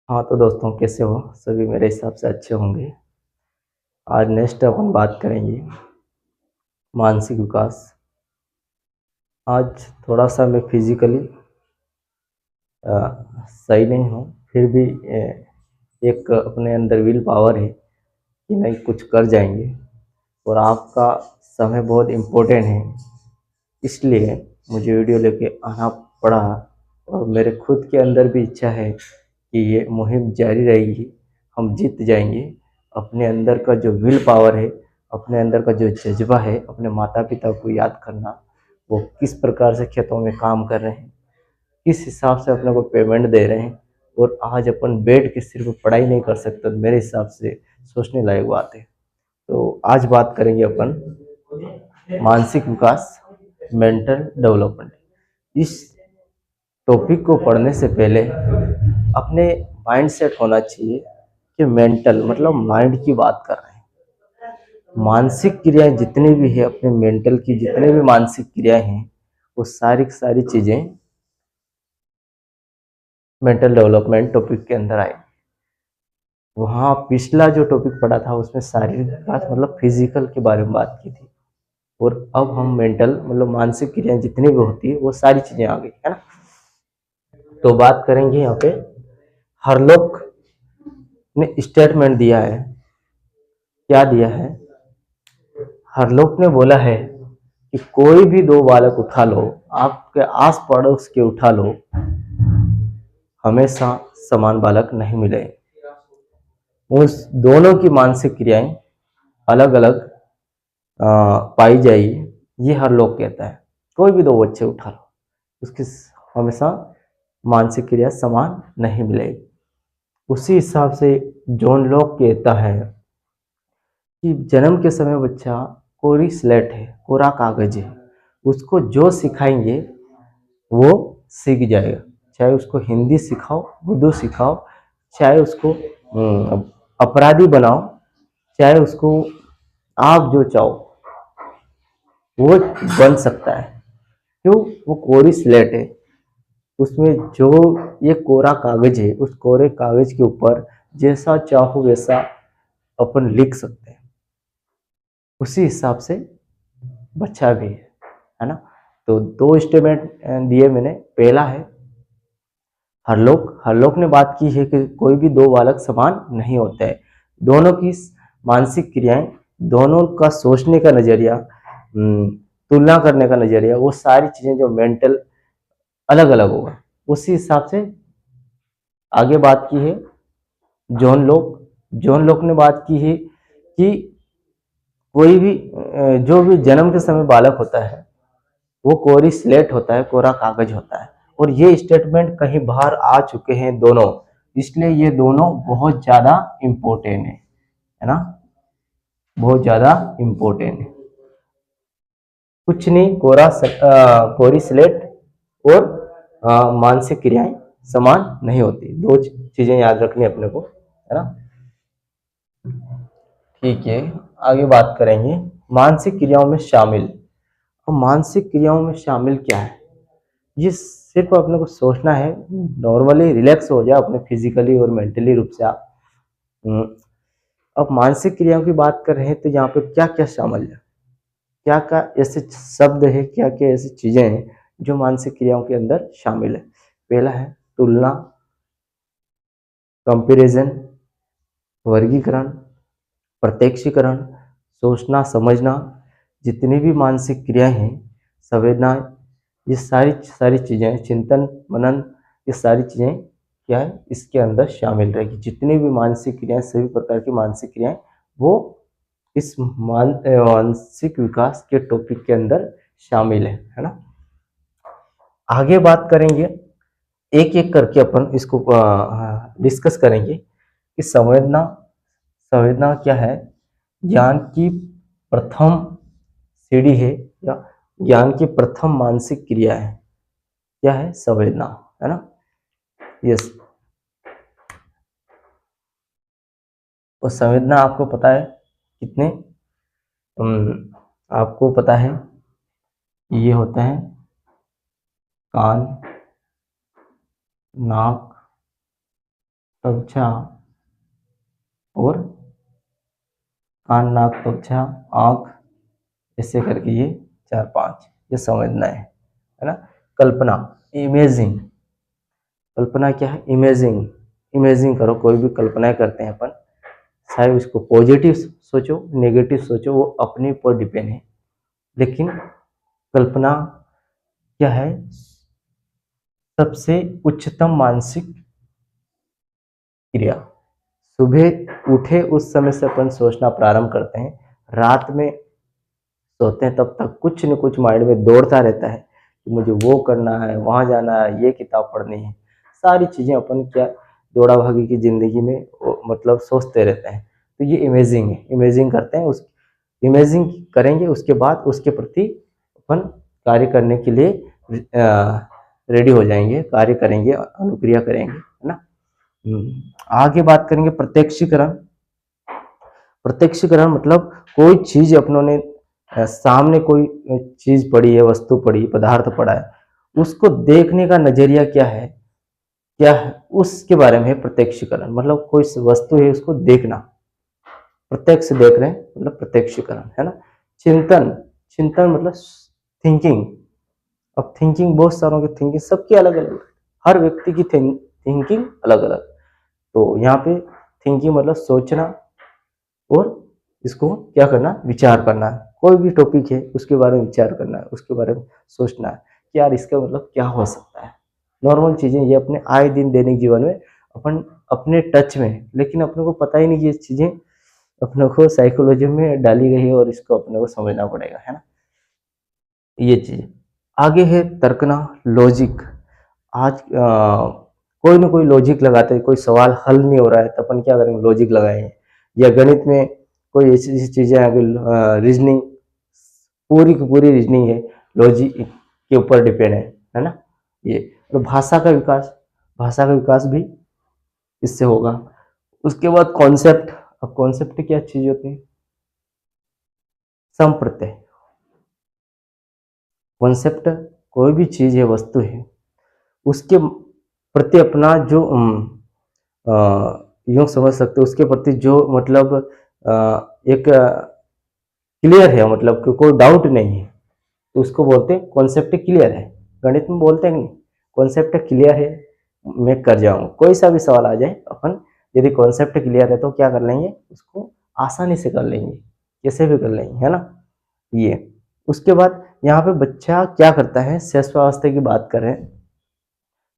हाँ तो दोस्तों, कैसे हो? सभी मेरे हिसाब से अच्छे होंगे। आज नेक्स्ट अपन बात करेंगे मानसिक विकास। आज थोड़ा सा मैं फिजिकली सही नहीं हूँ, फिर भी एक अपने अंदर विल पावर है कि नहीं, कुछ कर जाएंगे। और आपका समय बहुत इम्पोर्टेंट है, इसलिए मुझे वीडियो लेके आना पड़ा। और मेरे खुद के अंदर भी इच्छा है कि ये मुहिम जारी रहेगी, हम जीत जाएंगे। अपने अंदर का जो विल पावर है, अपने अंदर का जो जज्बा है, अपने माता पिता को याद करना, वो किस प्रकार से खेतों में काम कर रहे हैं, किस हिसाब से अपने को पेमेंट दे रहे हैं, और आज अपन बैठ के सिर्फ पढ़ाई नहीं कर सकते, तो मेरे हिसाब से सोचने लायक बात है। तो आज बात करेंगे अपन मानसिक विकास, मेंटल डेवलपमेंट। इस टॉपिक को पढ़ने से पहले अपने माइंड सेट होना चाहिए कि मेंटल मतलब माइंड की बात कर रहे हैं। मानसिक क्रियाएं जितनी भी है, अपने मेंटल की जितने भी मानसिक क्रियाएं हैं, वो सारी की सारी चीजें मेंटल डेवलपमेंट टॉपिक के अंदर आए। वहाँ पिछला जो टॉपिक पढ़ा था उसमें शारीरिक विकास मतलब फिजिकल के बारे में बात की थी, और अब हम मेंटल मतलब मानसिक क्रियाएं जितनी भी होती है वो सारी चीजें आ गई है ना। तो बात करेंगे यहाँ पे, हरलोक ने स्टेटमेंट दिया है। क्या दिया है? हरलोक ने बोला है कि कोई भी दो बालक उठा लो, आपके आस पड़ोस के उठा लो, हमेशा समान बालक नहीं मिले। उस दोनों की मानसिक क्रियाएं अलग अलग पाई जाएगी, ये हरलोक कहता है। कोई भी दो बच्चे उठा लो, उसकी हमेशा मानसिक क्रिया समान नहीं मिलेगी। उसी हिसाब से जॉन लॉक कहता है कि जन्म के समय बच्चा कोरी स्लेट है, कोरा कागज है, उसको जो सिखाएंगे वो सीख जाएगा। चाहे उसको हिंदी सिखाओ, उर्दू सिखाओ, चाहे उसको अपराधी बनाओ, चाहे उसको आप जो चाहो वो बन सकता है। क्यों? वो कोरी स्लेट है, उसमें जो ये कोरा कागज है, उस कोरे कागज के ऊपर जैसा चाहो वैसा अपन लिख सकते हैं। उसी हिसाब से बच्चा भी है ना। तो दो स्टेटमेंट दिए मैंने। पहला है हरलोक, हरलोक ने बात की है कि कोई भी दो बालक समान नहीं होते हैं। दोनों की मानसिक क्रियाएं, दोनों का सोचने का नजरिया, तुलना करने का नजरिया, वो सारी चीजें जो मेंटल अलग अलग होगा। उसी हिसाब से आगे बात की है जॉन लोक। जॉन लोक ने बात की है कि कोई भी जो भी जन्म के समय बालक होता है वो कोरी स्लेट होता है, कोरा कागज होता है। और ये स्टेटमेंट कहीं बाहर आ चुके हैं दोनों, इसलिए ये दोनों बहुत ज्यादा इम्पोर्टेंट है ना, बहुत ज्यादा इम्पोर्टेंट है। कुछ नहीं, कोरी स्लेट और मानसिक क्रियाएं समान नहीं होती। दो चीजें याद रखनी अपने को, है ना। ठीक है, आगे बात करेंगे मानसिक क्रियाओं में शामिल। तो मानसिक क्रियाओं में शामिल क्या है? ये सिर्फ अपने को सोचना है, नॉर्मली रिलैक्स हो जाए अपने फिजिकली और मेंटली रूप से आप। अब मानसिक क्रियाओं की बात कर रहे हैं तो यहाँ पे क्या क्या शामिल है, क्या क्या ऐसे शब्द है, क्या क्या ऐसी चीजें हैं जो मानसिक क्रियाओं के अंदर शामिल है। पहला है तुलना, कंपैरिजन, वर्गीकरण, प्रत्यक्षीकरण, सोचना समझना। जितनी भी मानसिक क्रियाएं हैं, संवेदना, ये सारी सारी चीजें, चिंतन मनन, ये सारी चीजें क्या है इसके अंदर शामिल रहेगी। जितनी भी मानसिक क्रियाएं, सभी प्रकार की मानसिक क्रियाएं, वो इस मानसिक विकास के टॉपिक के अंदर शामिल है ना। आगे बात करेंगे, एक एक करके अपन इसको डिस्कस करेंगे कि संवेदना, संवेदना क्या है? ज्ञान की प्रथम सीढ़ी है, या ज्ञान की प्रथम मानसिक क्रिया है। क्या है? संवेदना, है ना। यस। और संवेदना आपको पता है कितने, आपको पता है ये होता है कान, नाक, त्वचा और कान नाक त्वचा आँख, ऐसे करके ये 4-5 ये समझना है ना। कल्पना, इमेजिंग, कल्पना क्या है, इमेजिंग, इमेजिंग करो, कोई भी कल्पना करते हैं अपन, चाहे उसको पॉजिटिव सोचो नेगेटिव सोचो, वो अपने ऊपर डिपेंड है, लेकिन कल्पना क्या है, सबसे उच्चतम मानसिक क्रिया। सुबह उठे उस समय से अपन सोचना प्रारंभ करते हैं, रात में सोते हैं तब तक कुछ न कुछ माइंड में दौड़ता रहता है कि मुझे वो करना है, वहाँ जाना है, ये किताब पढ़नी है, सारी चीज़ें अपन क्या दौड़ा भागी की ज़िंदगी में मतलब सोचते रहते हैं। तो ये इमेजिंग है, इमेजिंग करते हैं, उस इमेजिंग करेंगे, उसके बाद उसके प्रति अपन कार्य करने के लिए रेडी हो जाएंगे, कार्य करेंगे, अनुक्रिया करेंगे, है ना। आगे बात करेंगे प्रत्यक्षीकरण। प्रत्यक्षीकरण मतलब कोई चीज अपनों ने सामने कोई चीज पड़ी है, वस्तु पड़ी, पदार्थ पड़ा है, उसको देखने का नजरिया क्या है उसके बारे में है प्रत्यक्षीकरण। मतलब कोई वस्तु है उसको देखना, प्रत्यक्ष देख रहे हैं मतलब प्रत्यक्षीकरण, है ना। चिंतन, चिंतन मतलब थिंकिंग। अब थिंकिंग बहुत सारों की थिंकिंग सबकी अलग अलग, हर व्यक्ति की थिंकिंग अलग अलग। तो यहाँ पे थिंकिंग मतलब सोचना और इसको क्या करना, विचार करना। कोई भी टॉपिक है उसके बारे में विचार करना है, उसके बारे में सोचना है कि यार इसका मतलब क्या हो सकता है। नॉर्मल चीजें ये अपने आए दिन दैनिक जीवन में अपन अपने टच में, लेकिन अपने को पता ही नहीं ये चीजें अपने को साइकोलॉजी में डाली गई है और इसको अपने को समझना पड़ेगा, है ना। ये चीज आगे है तर्कना, लॉजिक। आज कोई ना कोई लॉजिक लगाते हैं, कोई सवाल हल नहीं हो रहा है तो अपन क्या करेंगे, लॉजिक लगाएंगे। या गणित में कोई ऐसी चीजें आ गई, रीजनिंग, पूरी की पूरी रीजनिंग है, लॉजिक के ऊपर डिपेंड है ना। ये तो भाषा का विकास, भाषा का विकास भी इससे होगा। उसके बाद कॉन्सेप्ट। अब कॉन्सेप्ट क्या चीज होती है, संप्रत्यय। कॉन्सेप्ट कोई भी चीज है, वस्तु है, उसके प्रति अपना जो यूं समझ सकते हो, उसके प्रति जो मतलब एक क्लियर है, मतलब कि कोई डाउट नहीं है, तो उसको बोलते हैं कॉन्सेप्ट क्लियर है। गणित में बोलते हैं नहीं, कॉन्सेप्ट क्लियर है, मैं कर जाऊंगा, कोई सा भी सवाल आ जाए अपन यदि कॉन्सेप्ट क्लियर है तो क्या कर लेंगे, उसको आसानी से कर लेंगे, कैसे भी कर लेंगे, है ना। ये उसके बाद यहाँ पे बच्चा क्या करता है, शैशवावस्था की बात करें,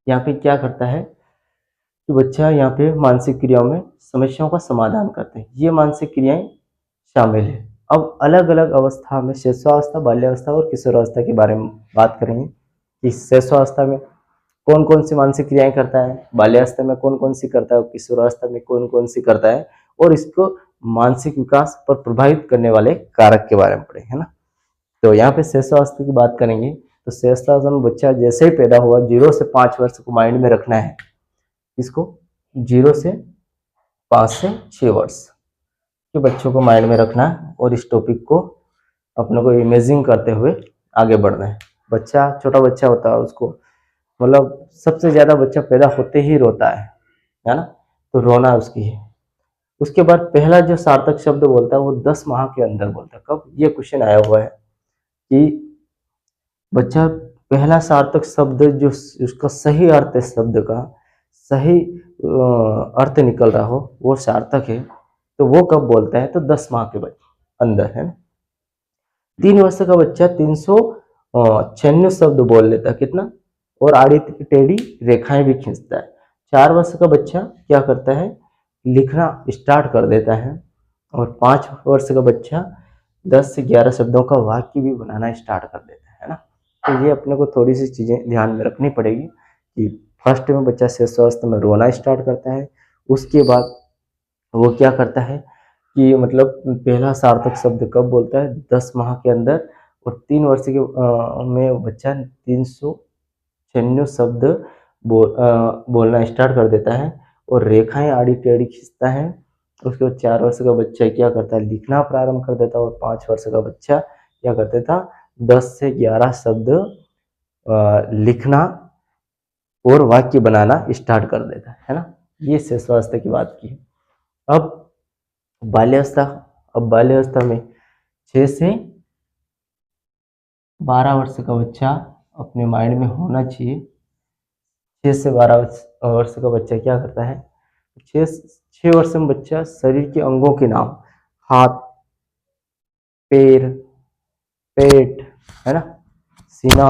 यहाँ पे क्या करता है कि बच्चा यहाँ पे मानसिक क्रियाओं में समस्याओं का समाधान करते हैं, ये मानसिक क्रियाएं शामिल है। अब अलग अलग अवस्था में, शैशवावस्था, बाल्यावस्था और किशोरावस्था के बारे में बात करेंगे कि शैशवावस्था में कौन कौन सी मानसिक क्रियाएं करता है, बाल्यावस्था में कौन कौन सी करता है, किशोरावस्था में कौन कौन सी करता है, और इसको मानसिक विकास पर प्रभावित करने वाले कारक के बारे में पढ़े, है ना। तो यहाँ पे शैशवावस्था की बात करेंगे तो शैशवावस्था में बच्चा जैसे ही पैदा हुआ 0 से 5 वर्ष को माइंड में रखना है, इसको 0 से 5 से 6 वर्ष के बच्चों को माइंड में रखना है और इस टॉपिक को अपने को इमेजिंग करते हुए आगे बढ़ना है। बच्चा छोटा बच्चा होता है, उसको मतलब सबसे ज्यादा बच्चा पैदा होते ही रोता है ना, तो रोना उसकी है। उसके बाद पहला जो सार्थक शब्द बोलता है वो 10 माह के अंदर बोलता है। कब, ये क्वेश्चन आया हुआ है कि बच्चा पहला सार्थक शब्द जो उसका सही अर्थ है, शब्द का सही अर्थ निकल रहा हो वो सार्थक है, तो वो कब बोलता है, तो 10 माह के अंदर, है ना। 3 वर्ष का बच्चा 396 शब्द बोल लेता है, कितना, और आड़ी टेढ़ी रेखाएं भी खींचता है। 4 वर्ष का बच्चा क्या करता है, लिखना स्टार्ट कर देता है, और 5 वर्ष का बच्चा 10 से 11 शब्दों का वाक्य भी बनाना स्टार्ट कर देता है ना। तो ये अपने को थोड़ी सी चीजें ध्यान में रखनी पड़ेगी कि फर्स्ट में बच्चा शैशवावस्था में रोना स्टार्ट करता है, उसके बाद वो क्या करता है कि मतलब पहला सार्थक शब्द कब बोलता है, 10 माह के अंदर, और 3 वर्ष के में बच्चा 396 शब्द बोलना स्टार्ट कर देता है और रेखाएं आड़ी टेढ़ी खींचता है। उसके बाद 4 वर्ष का बच्चा क्या करता है, लिखना प्रारंभ कर देता है, और 5 वर्ष का बच्चा क्या कर देता, 10 से 11 शब्द लिखना और वाक्य बनाना स्टार्ट कर देता है ना। ये शिशुअवस्था की बात की। अब बाल्यावस्था, अब बाल्यावस्था में 6 से 12 वर्ष का बच्चा अपने माइंड में होना चाहिए। 6 से 12 वर्ष का बच्चा क्या करता है, 6 वर्ष में बच्चा शरीर के अंगों के नाम, हाथ, पैर, पेट, है ना, सीना,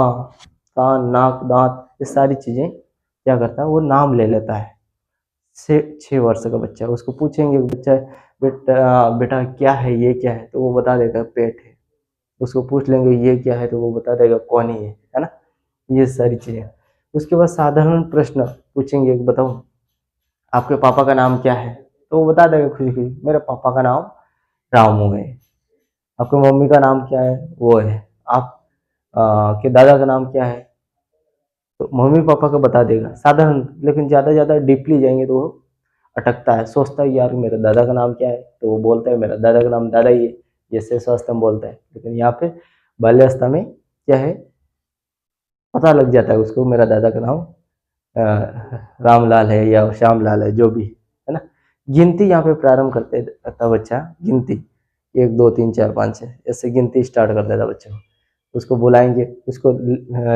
कान, नाक, दांत, ये सारी चीजें क्या करता है, वो नाम ले लेता है। 6 वर्ष का बच्चा, उसको पूछेंगे बच्चा बेटा बेटा क्या है, ये क्या है, तो वो बता देगा पेट है। उसको पूछ लेंगे ये क्या है, तो वो बता देगा कौन है ना, ये सारी चीजें। उसके बाद साधारण प्रश्न पूछेंगे, बताओ आपके पापा का नाम क्या है, तो वो बता देगा खुशी खुशी, मेरे पापा का नाम रामू है। आपके मम्मी का नाम क्या है, वो है। आप के दादा का नाम क्या है, तो मम्मी पापा का बता देगा साधारण। लेकिन ज़्यादा ज़्यादा डीपली जाएंगे तो वो अटकता है, सोचता है यार मेरे दादा का नाम क्या है, तो वो बोलता है मेरा दादा का नाम दादा ही है, ये शेषावस्था में बोलता है। लेकिन यहाँ पे बाल्यावस्था में क्या है, पता लग जाता है उसको मेरा दादा का नाम रामलाल है या श्यामलाल है, जो भी है ना। गिनती यहाँ पे प्रारंभ करते था बच्चा, गिनती 1 2 3 4 5 6 ऐसे गिनती स्टार्ट कर देता बच्चा। उसको बुलाएंगे, उसको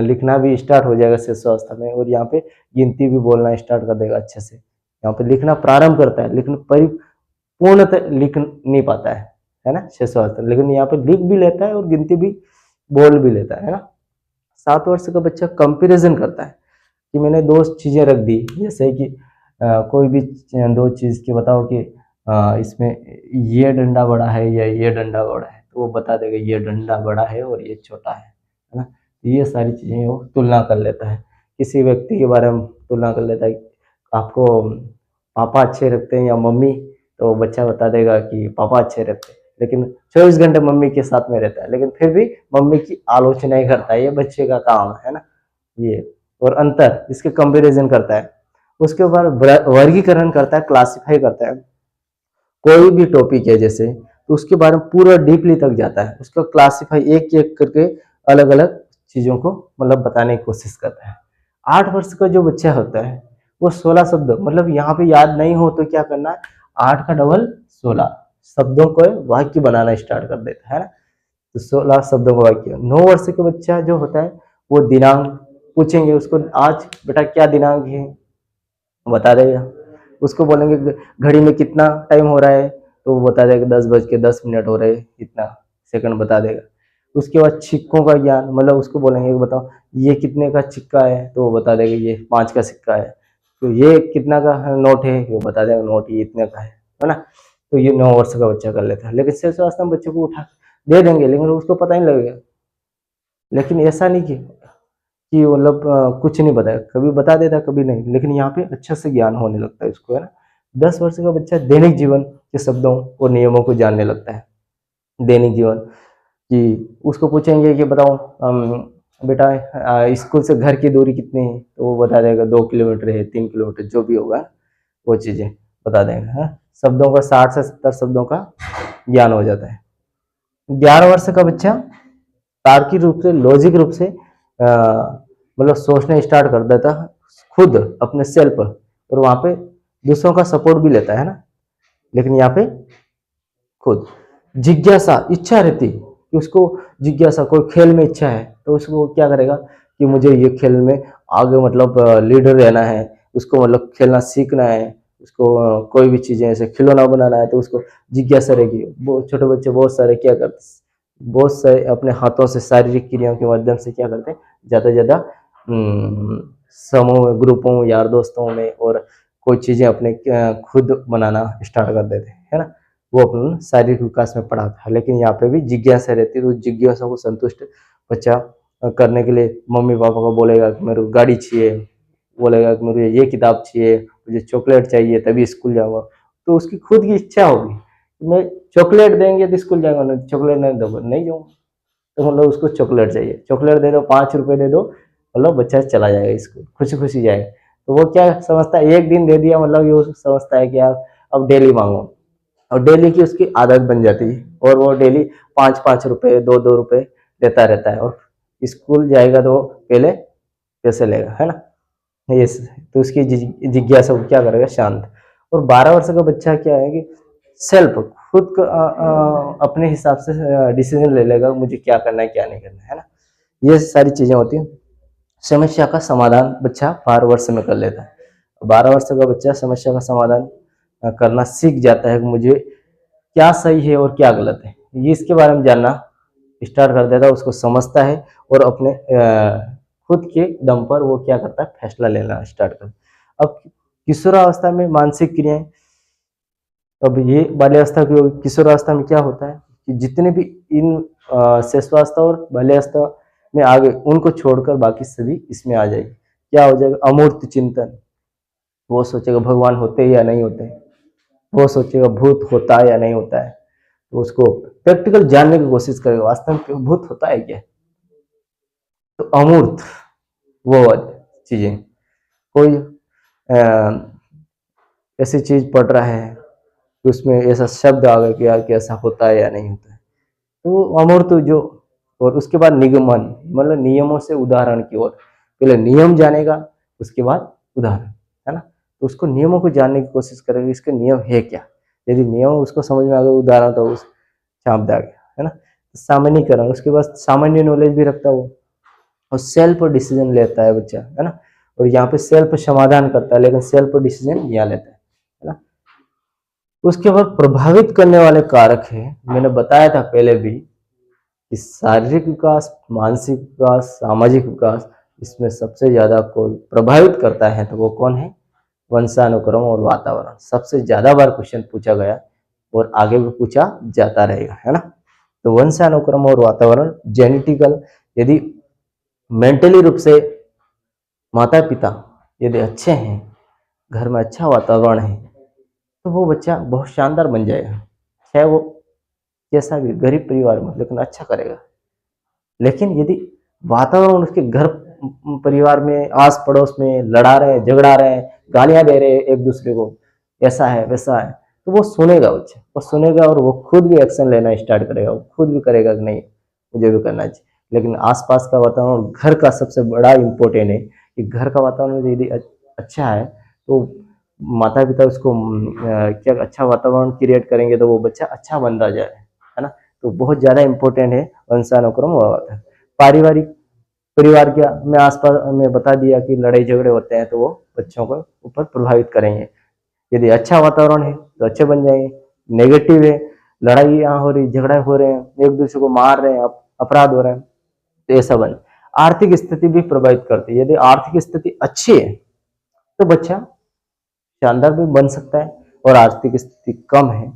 लिखना भी स्टार्ट हो जाएगा शिशुअवस्था में, और यहाँ पे गिनती भी बोलना स्टार्ट कर देगा अच्छे से। यहाँ पे लिखना प्रारंभ करता है, लेकिन परिपूर्णतः लिख नहीं पाता है ना शिशुअवस्था, लेकिन यहाँ पे लिख भी लेता है और गिनती भी बोल भी लेता है ना। 7 वर्ष का बच्चा कंपेरिजन करता है कि मैंने 2 चीजें रख दी, जैसे कि कोई भी 2 चीज की बताओ कि इसमें ये डंडा बड़ा है या ये डंडा बड़ा है, तो वो बता देगा ये डंडा बड़ा है और ये छोटा है ना। ये सारी चीजें वो तुलना कर लेता है, किसी व्यक्ति के बारे में तुलना कर लेता है। आपको पापा अच्छे रखते हैं या मम्मी, तो बच्चा बता देगा कि पापा अच्छे रखते हैं, लेकिन 24 घंटे मम्मी के साथ में रहता है, लेकिन फिर भी मम्मी की आलोचना ही करता है, ये बच्चे का काम है ना ये। और अंतर इसके कंपैरिजन करता है, उसके ऊपर वर्गीकरण करता है, क्लासिफाई करता है। कोई भी टॉपिक है जैसे, तो उसके बारे में पूरा डीपली तक जाता है, उसको क्लासिफाई एक एक करके अलग अलग चीजों को मतलब बताने की कोशिश करता है। 8 वर्ष का जो बच्चा होता है वो 16 शब्द, मतलब यहाँ पे याद नहीं हो तो क्या करना है, 8 का डबल 16 शब्दों को वाक्य बनाना स्टार्ट कर देता है ना। तो 16 शब्दों का वाक्य। 9 वर्ष का बच्चा जो होता है वो दिनांक पूछेंगे उसको, आज बेटा क्या दिनांक है, बता देगा। उसको बोलेंगे घड़ी में कितना टाइम हो रहा है, तो वो बता देगा 10:10 हो रहे, इतना सेकंड बता देगा। उसके बाद सिक्कों का ज्ञान, मतलब उसको बोलेंगे बताओ ये कितने का सिक्का है, तो वो बता देगा ये 5 का सिक्का है। तो ये कितना का नोट है, वो बता देगा नोट ये इतने का है ना। तो ये 9 वर्ष का बच्चा कर लेता है। लेकिन 6 वर्ष में बच्चे को उठा दे देंगे, लेकिन उसको पता नहीं लगेगा। लेकिन ऐसा नहीं कि मतलब कुछ नहीं बताया, कभी बता देता कभी नहीं, लेकिन यहाँ पे अच्छे से ज्ञान होने लगता है इसको, है ना। 10 वर्ष का बच्चा दैनिक जीवन के शब्दों और नियमों को जानने लगता है। दैनिक जीवन कि उसको पूछेंगे कि बताओ बेटा स्कूल से घर की दूरी कितनी है, तो वो बता देगा 2 किलोमीटर है, 3 किलोमीटर, जो भी होगा वो चीजें बता देगा। हाँ? शब्दों का 60 से 70 शब्दों का ज्ञान हो जाता है। 11 वर्ष का बच्चा तार्किक रूप से, लॉजिक रूप से मतलब सोचना स्टार्ट कर देता है खुद अपने सेल्फ, और वहां पे दूसरों का सपोर्ट भी लेता है ना। लेकिन यहाँ पे खुद जिज्ञासा, इच्छा रहती कि उसको जिज्ञासा, कोई खेल में इच्छा है तो उसको क्या करेगा कि मुझे ये खेल में आगे मतलब लीडर रहना है, उसको मतलब खेलना सीखना है, उसको कोई भी चीजें ऐसे खिलौना बनाना है, तो उसको जिज्ञासा रहेगी। वो छोटे बच्चे बहुत सारे क्या करते, बहुत सारे अपने हाथों से शारीरिक क्रियाओं के माध्यम से क्या करते हैं, ज्यादा ज्यादा समूह में, ग्रुपों, यार दोस्तों में, और कोई चीजें अपने खुद बनाना स्टार्ट कर देते हैं, है ना। वो अपना शारीरिक विकास में पढ़ा था। लेकिन यहाँ पे भी जिज्ञासा रहती है, तो जिज्ञासा को संतुष्ट बच्चा करने के लिए मम्मी पापा को बोलेगा कि मेरे को गाड़ी चाहिए, बोलेगा कि मुझे ये किताब चाहिए, मुझे चॉकलेट चाहिए तभी स्कूल जाऊंगा। तो उसकी खुद की इच्छा होगी, मैं चॉकलेट देंगे तो स्कूल जाऊंगा, नहीं चॉकलेट नहीं दोगे नहीं जाऊंगा, तो मतलब उसको चॉकलेट चाहिए, चॉकलेट दे दो, 5 रुपए दे दो, मतलब बच्चा चला जाएगा स्कूल, खुशी खुशी जाएगा। तो वो क्या समझता है, एक दिन दे दिया मतलब ये समझता है कि आप अब डेली मांगो, और डेली की उसकी आदत बन जाती है, और वो डेली 5-5 रुपए, 2-2 रुपए देता रहता है, और स्कूल जाएगा तो पहले पैसे लेगा, है ना। यस, तो उसकी जिज्ञासा को क्या करेगा, शांत। और 12 वर्ष का बच्चा क्या है कि सेल्फ खुद को अपने हिसाब से डिसीजन ले लेगा, मुझे क्या करना है क्या नहीं करना है ना। ये सारी चीजें होती हैं। समस्या का समाधान बच्चा 12 वर्ष में कर लेता है। 12 वर्ष का बच्चा समस्या का समाधान करना सीख जाता है कि मुझे क्या सही है और क्या गलत है, ये इसके बारे में जानना स्टार्ट कर देता है, उसको समझता है और अपने खुद के दम पर वो क्या करता है, फैसला लेना स्टार्ट करता है। अब किशोरावस्था में मानसिक क्रियाएं, अब ये बाल्यावस्था की होगी। किशोरावस्था में क्या होता है कि जितने भी इन शिशुअवस्था और बाल्यावस्था में आ गए उनको छोड़कर बाकी सभी इसमें आ जाएगी। क्या हो जाएगा, अमूर्त चिंतन। वो सोचेगा भगवान होते हैं या नहीं होते हैं, वो सोचेगा भूत होता है या नहीं होता है, तो उसको प्रैक्टिकल जानने की कोशिश करेगा वास्तव में भूत होता है क्या। तो अमूर्त वो चीजें, कोई ऐसी चीज पढ़ रहा है कि उसमें ऐसा शब्द आ गया कि यार कि ऐसा होता है या नहीं होता है, तो अमूर्त जो। और उसके बाद निगमन, मतलब नियमों से उदाहरण की ओर, पहले नियम जानेगा उसके बाद उदाहरण, है ना। तो उसको नियमों को जानने की कोशिश करेगा, इसके नियम है क्या। यदि नियम उसको समझ में आ गया, उदाहरण तो उस छाप दे गया, है ना। तो सामान्यकरण, उसके बाद सामान्य नॉलेज भी रखता है वो, और सेल्फ डिसीजन लेता है बच्चा, है ना। और यहाँ पे सेल्फ समाधान करता है, लेकिन सेल्फ डिसीजन यहाँ लेता है ना। उसके बाद प्रभावित करने वाले कारक है, मैंने बताया था पहले भी कि शारीरिक विकास, मानसिक विकास, सामाजिक विकास, इसमें सबसे ज्यादा कोई प्रभावित करता है तो वो कौन है, वंशानुक्रम और वातावरण। सबसे ज्यादा बार क्वेश्चन पूछा गया और आगे भी पूछा जाता रहेगा, है ना। तो वंशानुक्रम और वातावरण, जेनेटिकल, यदि मेंटली रूप से माता पिता यदि अच्छे हैं, घर में अच्छा वातावरण है, तो वो बच्चा बहुत शानदार बन जाएगा, चाहे वो जैसा भी गरीब परिवार में, लेकिन अच्छा करेगा। लेकिन यदि वातावरण उसके घर परिवार में, आस पड़ोस में लड़ा रहे, झगड़ा रहे, गालियां दे रहे एक दूसरे को, ऐसा है वैसा है, तो वो सुनेगा बच्चा, वो सुनेगा और वो खुद भी एक्शन लेना स्टार्ट करेगा, वो खुद भी करेगा कि नहीं मुझे भी करना चाहिए। लेकिन आसपास का वातावरण, घर का सबसे बड़ा इम्पोर्टेंट है कि घर का वातावरण यदि अच्छा है तो माता पिता उसको क्या अच्छा वातावरण क्रिएट करेंगे तो वो बच्चा अच्छा बनता जाए, है ना। तो बहुत ज्यादा इम्पोर्टेंट है वंशानुक्रम। पारिवारिक, परिवार क्या, मैं आसपास में बता दिया कि लड़ाई झगड़े होते हैं तो वो बच्चों को ऊपर प्रभावित करेंगे। यदि अच्छा वातावरण है तो अच्छे बन जाएंगे, नेगेटिव है, लड़ाई यहाँ हो रही, झगड़ा हो रहे हैं, एक दूसरे को मार रहे हैं, अपराध हो रहे हैं, तो ऐसा बन। आर्थिक स्थिति भी प्रभावित करती है। यदि आर्थिक स्थिति अच्छी है तो बच्चा शानदार भी बन सकता है, और आर्थिक स्थिति कम है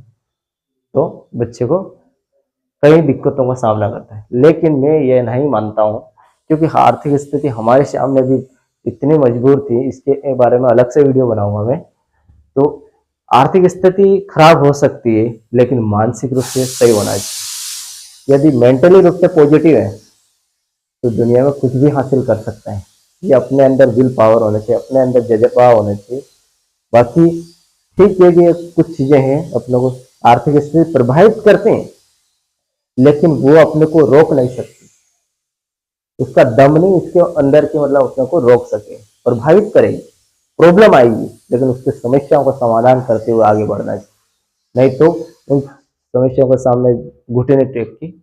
तो बच्चे को कई दिक्कतों का सामना करता है। लेकिन मैं ये नहीं मानता हूँ, क्योंकि आर्थिक स्थिति हमारे सामने भी इतनी मजबूर थी, इसके बारे में अलग से वीडियो बनाऊंगा मैं। तो आर्थिक स्थिति खराब हो सकती है, लेकिन मानसिक रूप से सही होना चाहिए। यदि मेंटली रूप से पॉजिटिव है तो दुनिया में कुछ भी हासिल कर सकता है। ये अपने अंदर विल पावर होना चाहिए, अपने अंदर जज्बा होना चाहिए। बाकी ठीक है कि कुछ चीजें हैं अपने को आर्थिक स्थिति प्रभावित करते हैं, लेकिन वो अपने को रोक नहीं सकती, उसका दम नहीं उसके अंदर के, मतलब अपने को रोक सके। प्रभावित करेगी, प्रॉब्लम आएगी, लेकिन उसके समस्याओं का समाधान करते हुए आगे बढ़ना चाहिए। नहीं तो उन समस्याओं के सामने घुटने टेक के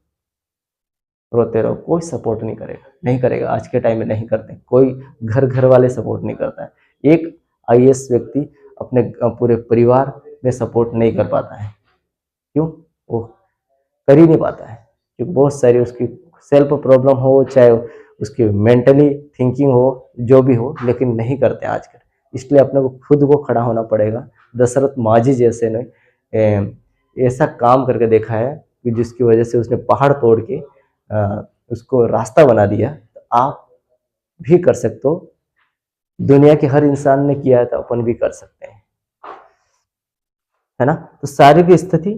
रोते रहो, कोई सपोर्ट नहीं करेगा, नहीं करेगा। आज के टाइम में नहीं करते, कोई घर वाले सपोर्ट नहीं करता है। एक आईएएस व्यक्ति अपने पूरे परिवार में सपोर्ट नहीं कर पाता है, क्यों, वो कर ही नहीं पाता है, क्योंकि बहुत सारी उसकी सेल्फ प्रॉब्लम हो, चाहे उसकी मेंटली थिंकिंग हो, जो भी हो, लेकिन नहीं करते आजकल। इसलिए अपने को खुद को खड़ा होना पड़ेगा। दशरथ माझी जैसे ने ऐसा काम करके देखा है कि जिसकी वजह से उसने पहाड़ तोड़ के उसको रास्ता बना दिया। तो आप भी कर सकते हो, दुनिया के हर इंसान ने किया है तो अपन भी कर सकते हैं, है ना। तो शारीरिक स्थिति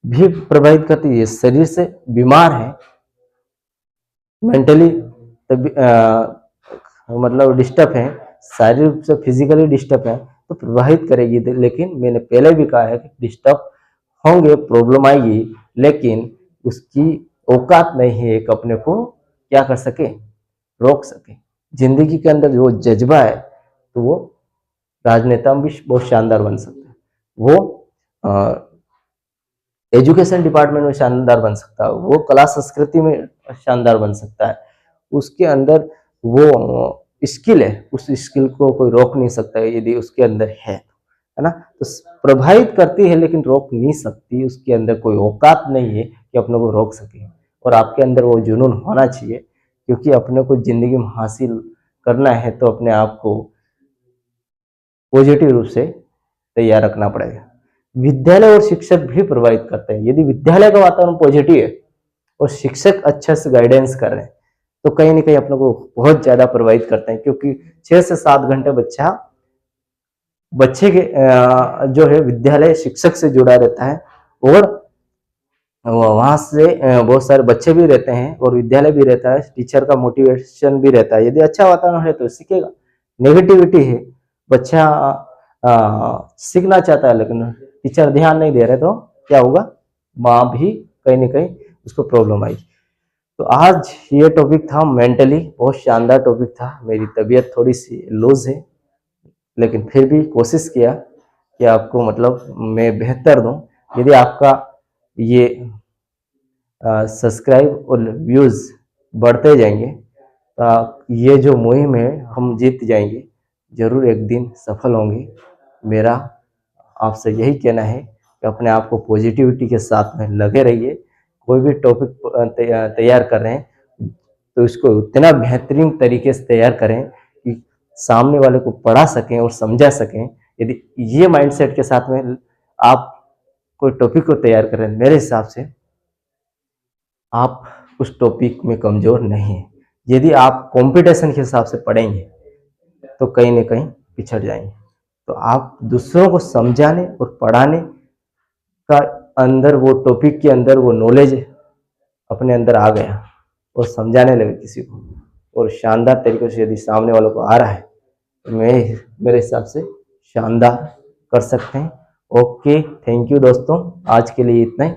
भी प्रभावित करती है। शरीर से बीमार है, मेंटली मतलब डिस्टर्ब है, शारीरिक रूप से फिजिकली डिस्टर्ब है, तो प्रभावित करेगी। लेकिन मैंने पहले भी कहा है कि डिस्टर्ब होंगे, प्रॉब्लम आएगी, लेकिन उसकी औकात नहीं है एक अपने को क्या कर सके, रोक सके। जिंदगी के अंदर जो जज्बा है तो वो राजनेता भी बहुत शानदार बन सकता है, वो एजुकेशन डिपार्टमेंट में शानदार बन सकता है, वो कला संस्कृति में शानदार बन सकता है। उसके अंदर वो स्किल है, उस स्किल को कोई रोक नहीं सकता यदि उसके अंदर है ना। तो प्रभावित करती है लेकिन रोक नहीं सकती, उसके अंदर कोई औकात नहीं है कि अपने को रोक सके। और आपके अंदर वो जुनून होना चाहिए, क्योंकि अपने को जिंदगी में हासिल करना है तो अपने आप को पॉजिटिव रूप से तैयार रखना पड़ेगा। विद्यालय और शिक्षक भी प्रभावित करते हैं। यदि विद्यालय का वातावरण पॉजिटिव है और शिक्षक अच्छे से गाइडेंस कर रहे हैं तो कहीं ना कहीं अपने को बहुत ज्यादा प्रभावित करते हैं, क्योंकि 6 से 7 घंटे बच्चे के जो है विद्यालय शिक्षक से जुड़ा रहता है, और वहां से बहुत सारे बच्चे भी रहते हैं और विद्यालय भी रहता है, टीचर का मोटिवेशन भी रहता है। यदि अच्छा वातावरण है तो सीखेगा। नेगेटिविटी है, बच्चा सीखना चाहता है लेकिन टीचर ध्यान नहीं दे रहे तो क्या होगा, माँ भी कहीं ना कहीं उसको प्रॉब्लम आएगी। तो आज ये टॉपिक था मेंटली, बहुत शानदार टॉपिक था। मेरी तबीयत थोड़ी सी लूज है लेकिन फिर भी कोशिश किया कि आपको मतलब मैं बेहतर दूं। यदि आपका ये सब्सक्राइब और व्यूज बढ़ते जाएंगे तो ये जो मुहिम है हम जीत जाएंगे, जरूर एक दिन सफल होंगे। मेरा आपसे यही कहना है कि अपने आप को पॉजिटिविटी के साथ में लगे रहिए। कोई भी टॉपिक तैयार कर रहे हैं तो इसको इतना बेहतरीन तरीके से तैयार करें कि सामने वाले को पढ़ा सकें और समझा सकें। यदि ये माइंडसेट के साथ में आप कोई टॉपिक को तैयार करें, मेरे हिसाब से आप उस टॉपिक में कमजोर नहीं है। यदि आप कंपटीशन के हिसाब से पढ़ेंगे तो कहीं ना कहीं पिछड़ जाएंगे। तो आप दूसरों को समझाने और पढ़ाने का अंदर वो टॉपिक के अंदर वो नॉलेज अपने अंदर आ गया और समझाने लगे किसी को, और शानदार तरीके से यदि सामने वालों को आ रहा है तो मेरे हिसाब से शानदार कर सकते हैं। ओके, थैंक यू दोस्तों, आज के लिए इतना ही।